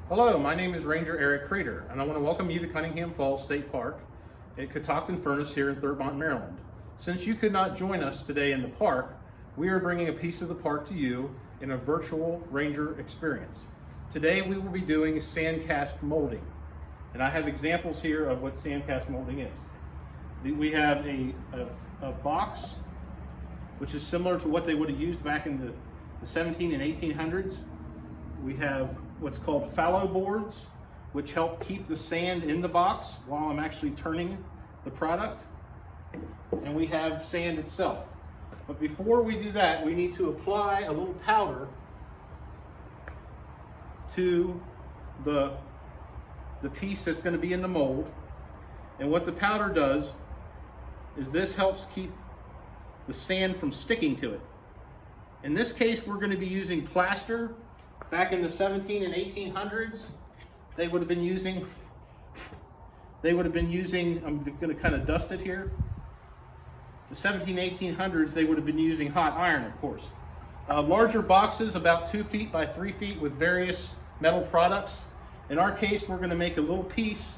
Hello, my name is Ranger Eric Creter, and I want to welcome you to Cunningham Falls State Park at Catoctin Furnace here in Thurmont, Maryland. Since you could not join us today in the park, we are bringing a piece of the park to you in a virtual Ranger experience. Today we will be doing sandcast molding, and I have examples here of what sandcast molding is. We have a box, which is similar to what they would have used back in the 17 and 1800s. We have what's called fallow boards, which help keep the sand in the box while I'm actually turning the product. And we have sand itself. But before we do that, we need to apply a little powder to the piece that's going to be in the mold. And what the powder does is this helps keep the sand from sticking to it. In this case, we're going to be using plaster. Back in the 17 and 1800s, they would have been using, I'm going to kind of dust it here. The 17, 1800s, they would have been using hot iron, of course. Larger boxes, about 2 feet by 3 feet, with various metal products. In our case, we're going to make a little piece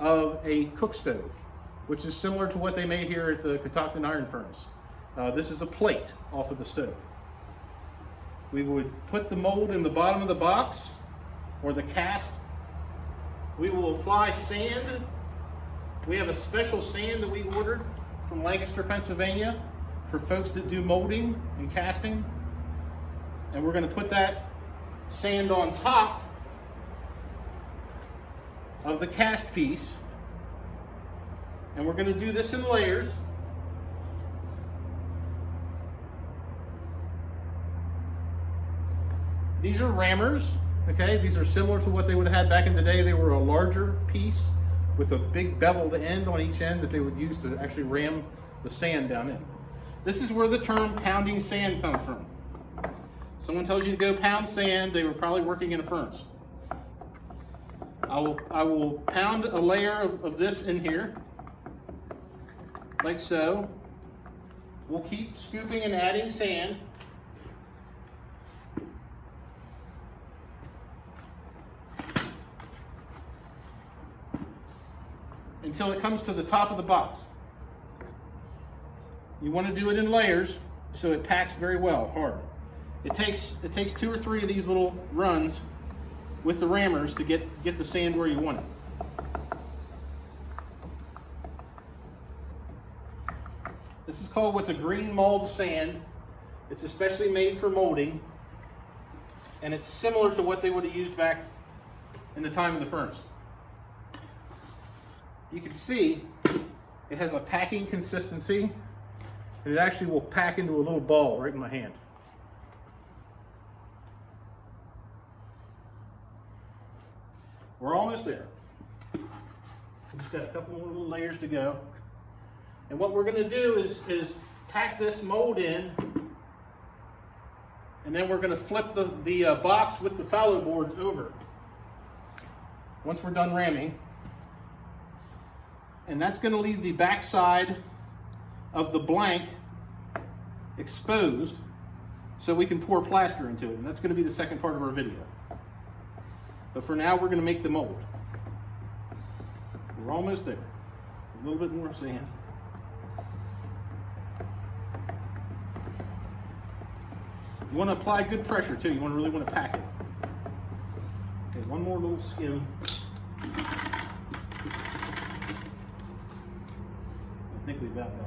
of a cook stove, which is similar to what they made here at the Catoctin Iron Furnace. This is a plate off of the stove. We would put the mold in the bottom of the box, or the cast. We will apply sand. We have a special sand that we ordered from Lancaster, Pennsylvania, for folks that do molding and casting. And we're going to put that sand on top of the cast piece. And we're going to do this in layers. These are rammers, okay? These are similar to what they would have had back in the day. They were a larger piece with a big beveled end on each end that they would use to actually ram the sand down in. This is where the term pounding sand comes from. Someone tells you to go pound sand, they were probably working in a furnace. I will pound a layer of this in here, like so. We'll keep scooping and adding sand. Until it comes to the top of the box. You want to do it in layers so it packs very well, hard. It takes 2 or 3 of these little runs with the rammers to get the sand where you want it. This is called what's a green mould sand. It's especially made for molding, and it's similar to what they would have used back in the time of the furnace. You can see it has a packing consistency, and it actually will pack into a little ball right in my hand. We're almost there. We've just got a couple more little layers to go. And what we're going to do is pack this mold in, and then we're going to flip the box with the fallow boards over once we're done ramming. And that's going to leave the back side of the blank exposed so we can pour plaster into it. And that's going to be the second part of our video. But for now, we're going to make the mold. We're almost there. A little bit more sand. You want to apply good pressure too. You really want to pack it. Okay, one more little skim. I think we've got that.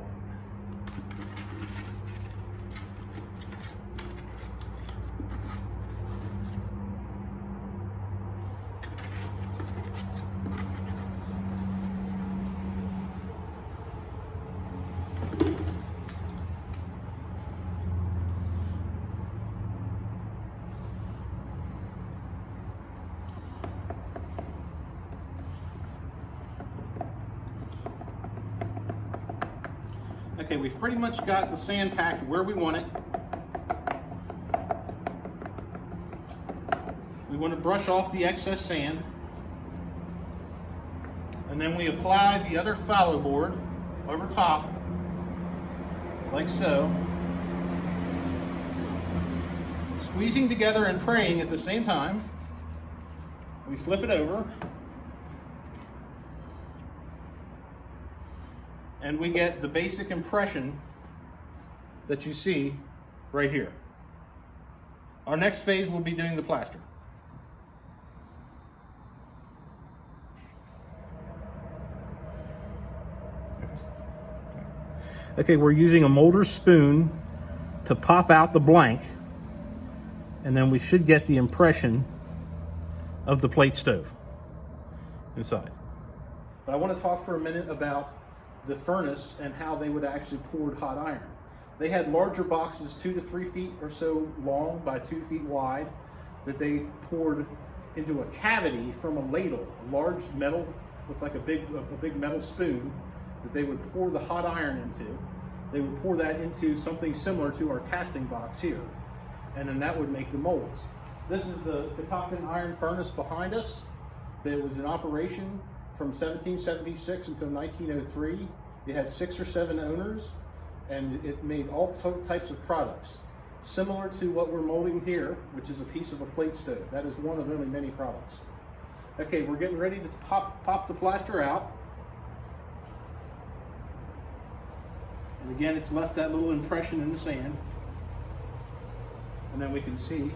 Okay, we've pretty much got the sand packed where we want it. We want to brush off the excess sand. And then we apply the other fallow board over top, like so. Squeezing together and praying at the same time. We flip it over, and we get the basic impression that you see right here. Our next phase will be doing the plaster. Okay, we're using a molder spoon to pop out the blank, and then we should get the impression of the plate stove inside. But I want to talk for a minute about the furnace and how they would actually pour hot iron. They had larger boxes, 2 to 3 feet or so long by 2 feet wide, that they poured into a cavity from a ladle, a large metal with like a big metal spoon that they would pour the hot iron into. They would pour that into something similar to our casting box here, and then that would make the molds. This is the Catoctin iron furnace behind us that was in operation from 1776 until 1903. It had 6 or 7 owners, and it made all types of products, similar to what we're molding here, which is a piece of a plate stove. That is one of only many products. Okay, we're getting ready to pop the plaster out. And again, it's left that little impression in the sand. And then we can see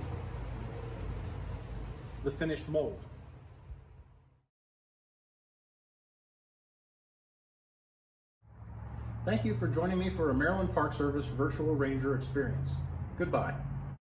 the finished mold. Thank you for joining me for a Maryland Park Service Virtual Ranger experience. Goodbye.